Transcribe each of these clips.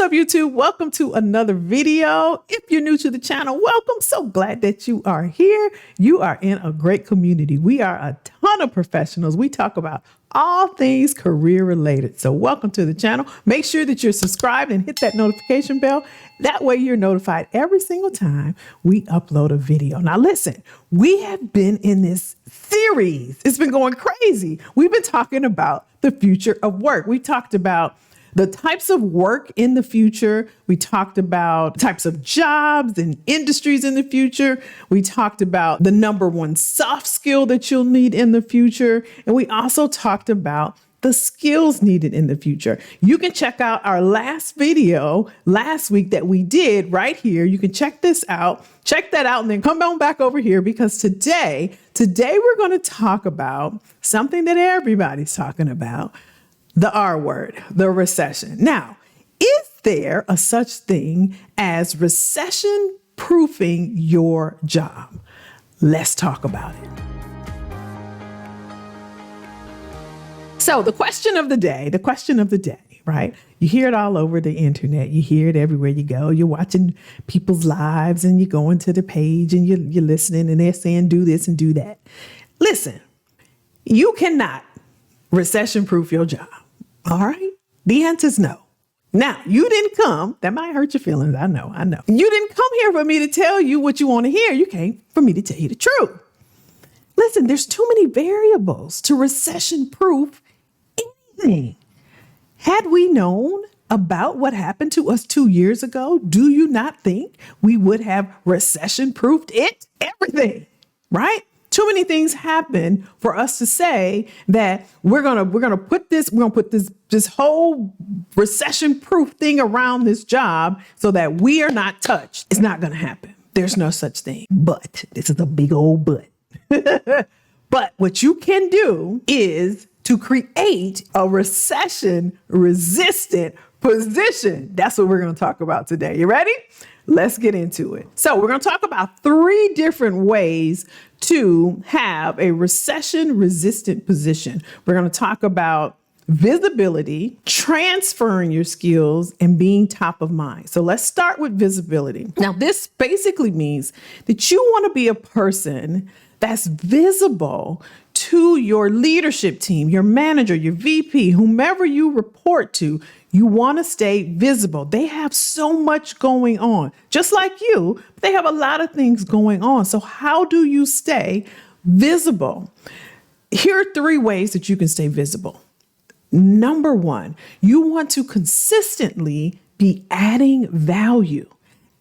What's up, YouTube? Welcome to another video. If you're new to the channel, welcome. So glad that you are here. You are in a great community. We are a ton of professionals. We talk about all things career related. So welcome to the channel. Make sure that you're subscribed and hit that notification bell. That way you're notified every single time we upload a video. Now listen, we have been in this series. It's been going crazy. We've been talking about the future of work. We talked about the types of work in the future. We talked about types of jobs and industries in the future. We talked about the number one soft skill that you'll need in the future. And we also talked about the skills needed in the future. You can check out our last video last week that we did right here. You can check this out, check that out, and then come on back over here because today we're going to talk about something that everybody's talking about. The R word, the recession. Now, is there a such thing as recession proofing your job? Let's talk about it. So the question of the day, right? You hear it all over the internet. You hear it everywhere you go. You're watching people's lives and you're going to the page and you're listening and they're saying, do this and do that. Listen, you cannot recession proof your job. All right. The answer is no. Now, you didn't come. That might hurt your feelings. I know. You didn't come here for me to tell you what you want to hear. You came for me to tell you the truth. Listen, there's too many variables to recession proof anything. Had we known about what happened to us 2 years ago, do you not think we would have recession proofed it? Everything, right? Too many things happen for us to say that we're gonna put this whole recession proof thing around this job so that we are not touched. It's not gonna happen. There's no such thing. But this is a big old but. But what you can do is to create a recession resistant position. That's what we're going to talk about today. You ready? Let's get into it. So we're going to talk about 3 different ways to have a recession resistant position. We're going to talk about visibility, transferring your skills, and being top of mind. So let's start with visibility. Now, this basically means that you want to be a person that's visible to your leadership team, your manager, your VP, whomever you report to. You want to stay visible. They have so much going on, just like you. They have a lot of things going on. So how do you stay visible? Here are 3 ways that you can stay visible. Number 1, you want to consistently be adding value.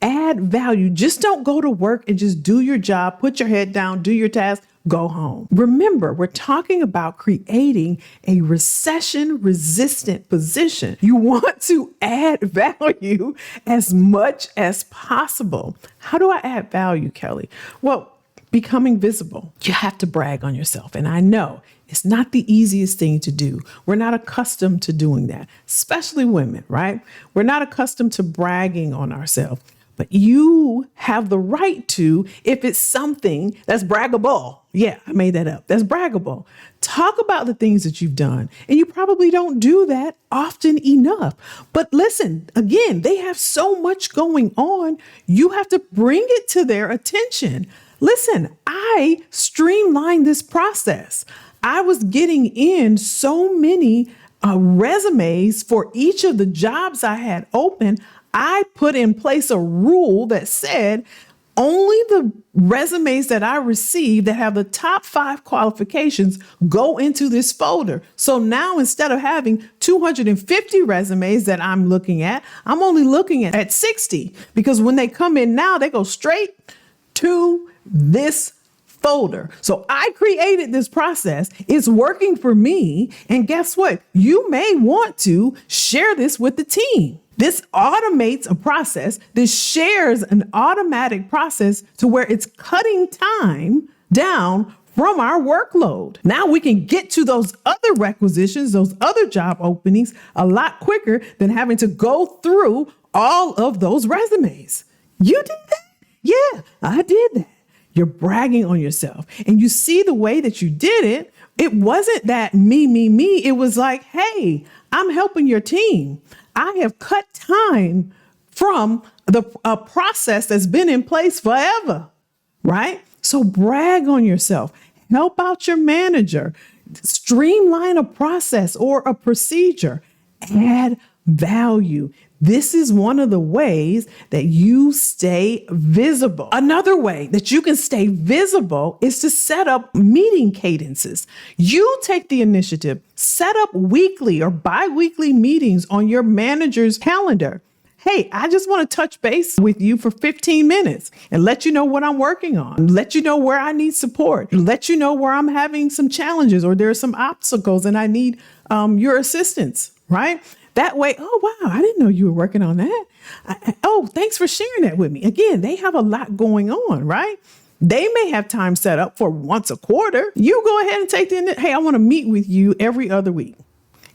Add value. Just don't go to work and just do your job, put your head down, do your task, go home. Remember, we're talking about creating a recession resistant position. You want to add value as much as possible. How do I add value, Kelly? Well, becoming visible. You have to brag on yourself. And I know it's not the easiest thing to do. We're not accustomed to doing that, especially women, right? We're not accustomed to bragging on ourselves. But you have the right to, if it's something that's braggable. Yeah, I made that up. That's braggable. Talk about the things that you've done. And you probably don't do that often enough. But listen, again, they have so much going on. You have to bring it to their attention. Listen, I streamlined this process. I was getting in so many resumes for each of the jobs I had open. I put in place a rule that said only the resumes that I receive that have the top 5 qualifications go into this folder. So now instead of having 250 resumes that I'm looking at, I'm only looking at 60 because when they come in now, they go straight to this folder. So I created this process. It's working for me. And guess what? You may want to share this with the team. This automates a process. This shares an automatic process to where it's cutting time down from our workload. Now we can get to those other requisitions, those other job openings a lot quicker than having to go through all of those resumes. You did that? Yeah, I did that. You're bragging on yourself. And you see the way that you did it. It wasn't that me. It was like, hey, I'm helping your team. I have cut time from a process that's been in place forever, right? So brag on yourself. Help out your manager. Streamline a process or a procedure. Add value. This is one of the ways that you stay visible. Another way that you can stay visible is to set up meeting cadences. You take the initiative, set up weekly or bi-weekly meetings on your manager's calendar. Hey, I just want to touch base with you for 15 minutes and let you know what I'm working on, let you know where I need support, let you know where I'm having some challenges or there are some obstacles and I need your assistance, right? That way, oh, wow, I didn't know you were working on that. Oh, thanks for sharing that with me. Again, they have a lot going on, right? They may have time set up for once a quarter. You go ahead and take hey, I want to meet with you every other week.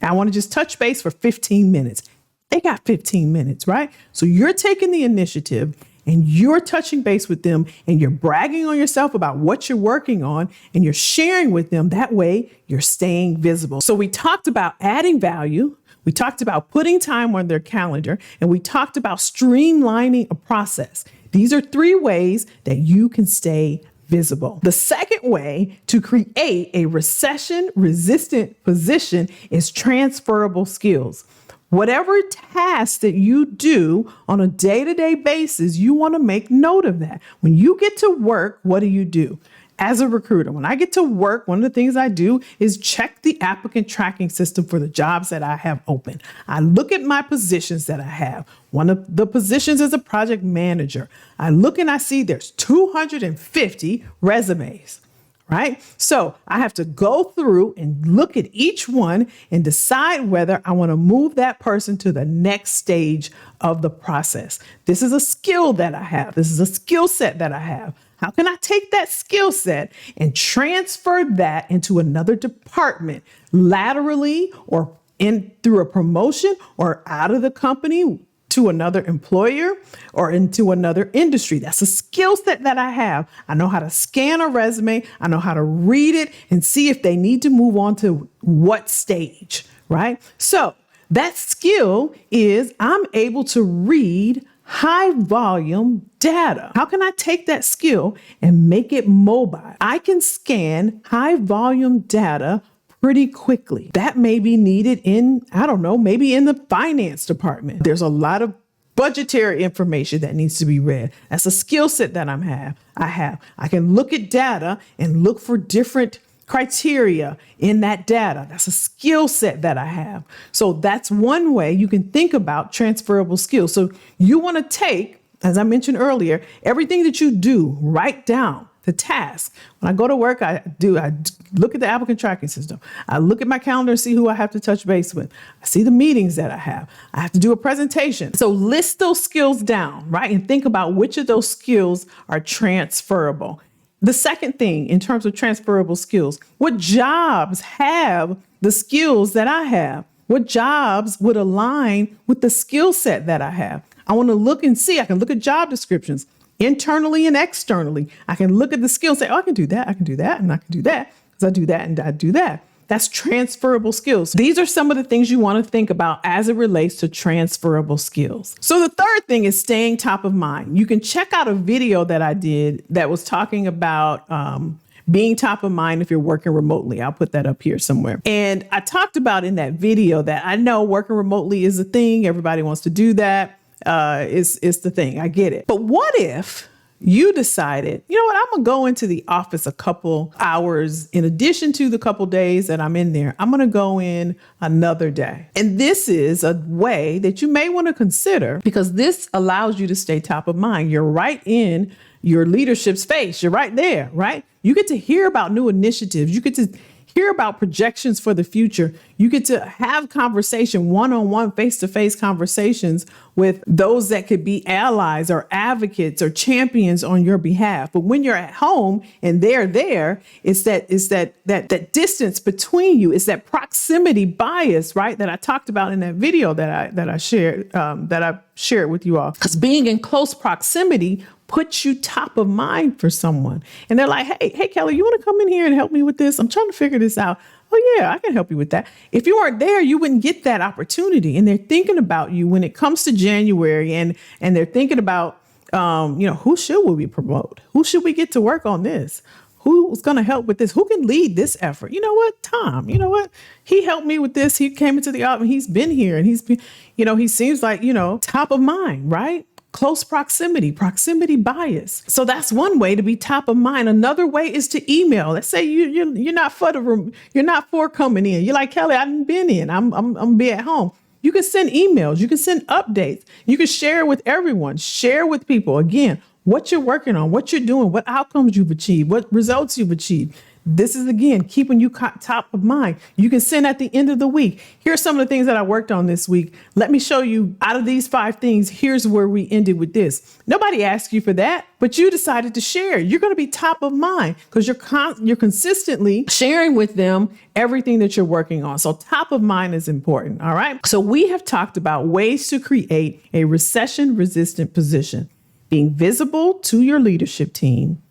I want to just touch base for 15 minutes. They got 15 minutes, right? So you're taking the initiative and you're touching base with them and you're bragging on yourself about what you're working on and you're sharing with them. That way you're staying visible. So we talked about adding value. We talked about putting time on their calendar, and we talked about streamlining a process. These are 3 ways that you can stay visible. The second way to create a recession-resistant position is transferable skills. Whatever task that you do on a day-to-day basis, you want to make note of that. When you get to work, what do? As a recruiter, when I get to work, one of the things I do is check the applicant tracking system for the jobs that I have open. I look at my positions that I have. One of the positions is a project manager. I look and I see there's 250 resumes, right? So I have to go through and look at each one and decide whether I want to move that person to the next stage of the process. This is a skill that I have. This is a skill set that I have. How can I take that skill set and transfer that into another department laterally or through a promotion or out of the company to another employer or into another industry? That's a skill set that I have. I know how to scan a resume. I know how to read it and see if they need to move on to what stage, right? So that skill is I'm able to read high volume data. How can I take that skill and make it mobile? I can scan high volume data pretty quickly. That may be needed in, maybe in the finance department. There's a lot of budgetary information that needs to be read. That's a skill set that I have. I can look at data and look for different criteria in that data. That's a skill set that I have. So that's one way you can think about transferable skills. So you want to take, as I mentioned earlier, everything that you do, write down the task. When I go to work, I look at the applicant tracking system. I look at my calendar and see who I have to touch base with. I see the meetings that I have. I have to do a presentation. So list those skills down, right? And think about which of those skills are transferable. The second thing in terms of transferable skills, what jobs have the skills that I have? What jobs would align with the skill set that I have? I want to look and see. I can look at job descriptions internally and externally. I can look at the skill and say, oh, I can do that, and I can do that because I do that and I do that. That's transferable skills. These are some of the things you want to think about as it relates to transferable skills. So the third thing is staying top of mind. You can check out a video that I did that was talking about being top of mind if you're working remotely. I'll put that up here somewhere. And I talked about in that video that I know working remotely is a thing. Everybody wants to do that. It's the thing. I get it. But what if you decided, you know what, I'm going to go into the office a couple hours in addition to the couple days that I'm in there. I'm going to go in another day. And this is a way that you may want to consider because this allows you to stay top of mind. You're right in your leadership's face. You're right there, right? You get to hear about new initiatives. You get to hear about projections for the future. You get to have conversation, one-on-one, face-to-face conversations with those that could be allies or advocates or champions on your behalf. But when you're at home and they're there, it's that distance between you. It's that proximity bias, right? That I talked about in that video that I shared with you all. Because being in close proximity puts you top of mind for someone. And they're like, hey, Kelly, you want to come in here and help me with this? I'm trying to figure this out. Oh yeah, I can help you with that. If you weren't there, you wouldn't get that opportunity. And they're thinking about you when it comes to January, and they're thinking about, who should we promote? Who should we get to work on this? Who's going to help with this? Who can lead this effort? You know what? Tom, you know what? He helped me with this. He came into the office and he's been here, and he's been, he seems like, top of mind, right? Close proximity bias. So that's one way to be top of mind. Another way is to email. Let's say you're not for the room. You're not for coming in. You're like, Kelly, I haven't been in. I'm be at home. You can send emails. You can send updates. You can share with everyone. Share with people. Again, what you're working on, what you're doing, what outcomes you've achieved, what results you've achieved. This is, again, keeping you top of mind. You can send at the end of the week. Here's some of the things that I worked on this week. Let me show you, out of these 5 things, here's where we ended with this. Nobody asked you for that, but you decided to share. You're going to be top of mind because you're consistently sharing with them everything that you're working on. So top of mind is important. All right. So we have talked about ways to create a recession-resistant position: being visible to your leadership team,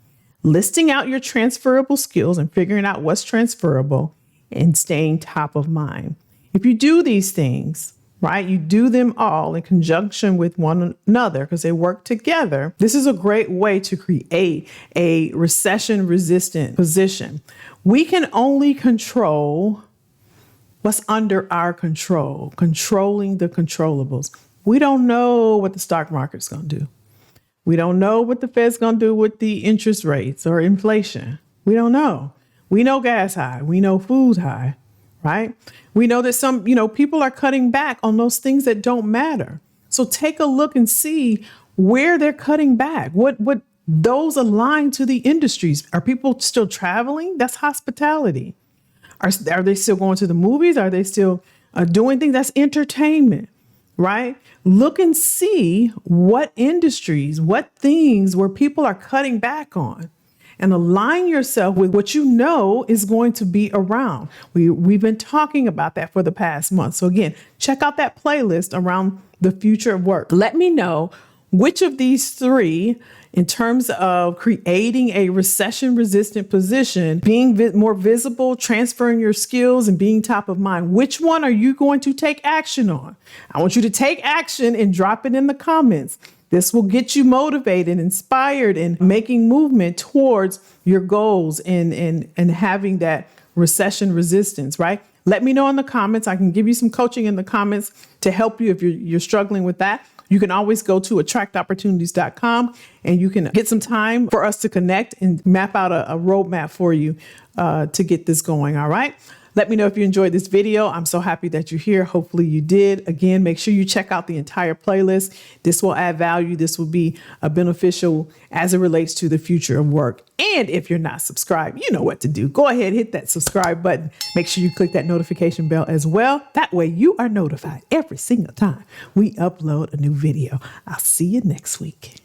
listing out your transferable skills and figuring out what's transferable, and staying top of mind. If you do these things, right, you do them all in conjunction with one another because they work together, this is a great way to create a recession-resistant position. We can only control what's under our control, controlling the controllables. We don't know what the stock market's going to do. We don't know what the Fed's going to do with the interest rates or inflation. We don't know. We know gas high. We know food high, right? We know that some, people are cutting back on those things that don't matter. So take a look and see where they're cutting back. What those align to the industries. Are people still traveling? That's hospitality. Are they still going to the movies? Are they still doing things? That's entertainment. Right? Look and see what industries, what things where people are cutting back on, and align yourself with what you know is going to be around. We've been talking about that for the past month. So again, check out that playlist around the future of work. Let me know which of these 3, in terms of creating a recession-resistant position, being more visible, transferring your skills, and being top of mind, which one are you going to take action on? I want you to take action and drop it in the comments. This will get you motivated, inspired, and making movement towards your goals and having that recession resistance, right? Let me know in the comments. I can give you some coaching in the comments to help you if you're struggling with that. You can always go to attractopportunities.com and you can get some time for us to connect and map out a roadmap for you to get this going. All right. Let me know if you enjoyed this video. I'm so happy that you're here. Hopefully you did. Again, make sure you check out the entire playlist. This will add value. This will be beneficial as it relates to the future of work. And if you're not subscribed, you know what to do. Go ahead, hit that subscribe button. Make sure you click that notification bell as well. That way you are notified every single time we upload a new video. I'll see you next week.